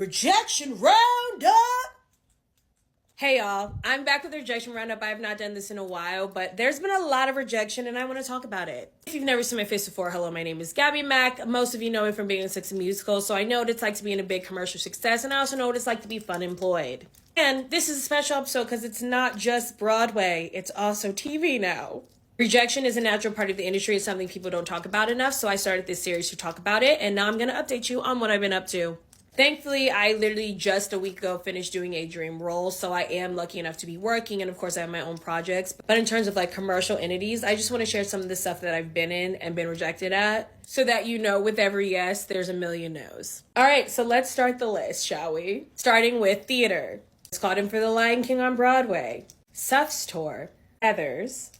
Rejection Roundup! Hey y'all, I'm back with the Rejection Roundup. I have not done this in a while, but there's been a lot of rejection and I want to talk about it. If you've never seen my face before, hello, my name is Gabby Mack. Most of you know me from being in Sex and Musical, so I know what it's like to be in a big commercial success, and I also know what it's like to be fun employed. And this is a special episode because it's not just Broadway, it's also TV now. Rejection is a natural part of the industry. It's something people don't talk about enough, so I started this series to talk about it, and now I'm going to update you on what I've been up to. Thankfully, I literally just a week ago finished doing a dream role, so I am lucky enough to be working, and of course I have my own projects. But in terms of like commercial entities, I just want to share some of the stuff that I've been in and been rejected at, so that you know with every yes, there's a million no's. All right, so let's start the list, shall we? Starting with theater. It's called in for The Lion King on Broadway. Suff's Tour. Heathers.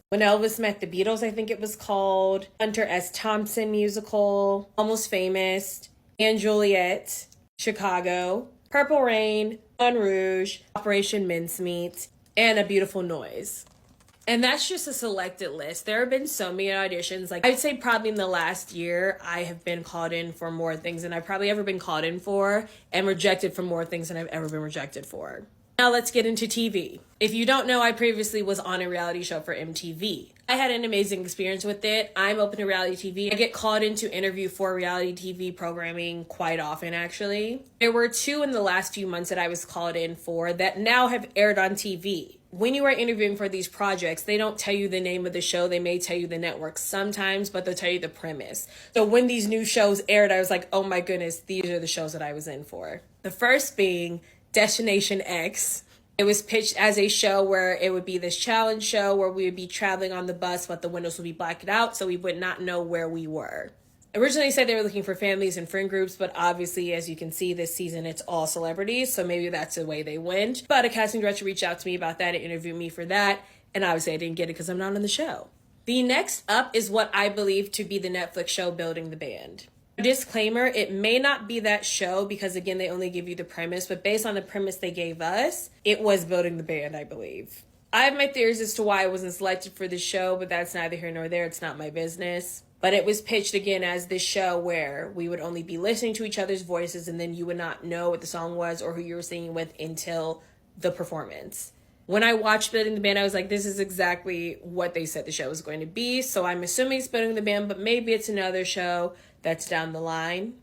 When Elvis Met the Beatles, I think it was called. Hunter S. Thompson musical. Almost Famous. And Juliet. Chicago, Purple Rain, Moulin Rouge, Operation Mincemeat, and A Beautiful Noise. And that's just a selected list. There have been so many auditions. Like, I'd say probably in the last year, I have been called in for more things than I've probably ever been called in for, and rejected for more things than I've ever been rejected for. Now let's get into TV. If you don't know, I previously was on a reality show for MTV. I had an amazing experience with it. I'm open to reality TV. I get called in to interview for reality TV programming quite often, actually. There were 2 in the last few months that I was called in for that now have aired on TV. When you are interviewing for these projects, they don't tell you the name of the show. They may tell you the network sometimes, but they'll tell you the premise. So when these new shows aired, I was like, oh my goodness, these are the shows that I was in for. The first being Destination X. It was pitched as a show where it would be this challenge show where we would be traveling on the bus, but the windows would be blacked out, so we would not know where we were. Originally said they were looking for families and friend groups, but obviously, as you can see this season, it's all celebrities, so maybe that's the way they went. But a casting director reached out to me about that and interviewed me for that, and obviously I didn't get it because I'm not on the show. The next up is what I believe to be the Netflix show Building the Band. Disclaimer, it may not be that show because, again, they only give you the premise, but based on the premise they gave us, it was Building the Band, I believe. I have my theories as to why I wasn't selected for the show, but that's neither here nor there. It's not my business. But it was pitched again as this show where we would only be listening to each other's voices, and then you would not know what the song was or who you were singing with until the performance. When I watched Building the Band, I was like, this is exactly what they said the show was going to be. So I'm assuming it's Building the Band, but maybe it's another show that's down the line.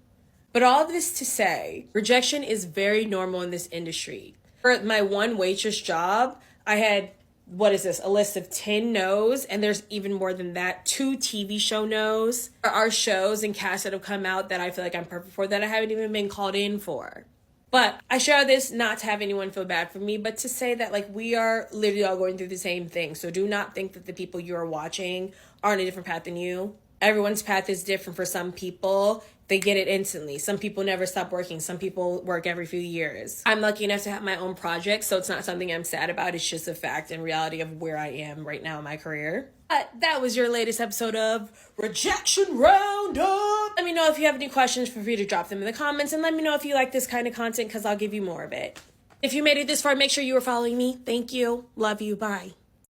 But all this to say, rejection is very normal in this industry. For my one waitress job, I had, a list of 10 no's, and there's even more than that, 2 TV show no's. There are shows and casts that have come out that I feel like I'm perfect for that I haven't even been called in for. But I share this not to have anyone feel bad for me, but to say that like we are literally all going through the same thing. So do not think that the people you are watching are on a different path than you. Everyone's path is different. For some people, they get it instantly. Some people never stop working. Some people work every few years. I'm lucky enough to have my own project, so it's not something I'm sad about. It's just a fact and reality of where I am right now in my career. But that was your latest episode of Rejection Roundup. Let me know if you have any questions. Feel free to drop them in the comments, and let me know if you like this kind of content because I'll give you more of it. If you made it this far, make sure you are following me. Thank you. Love you. Bye.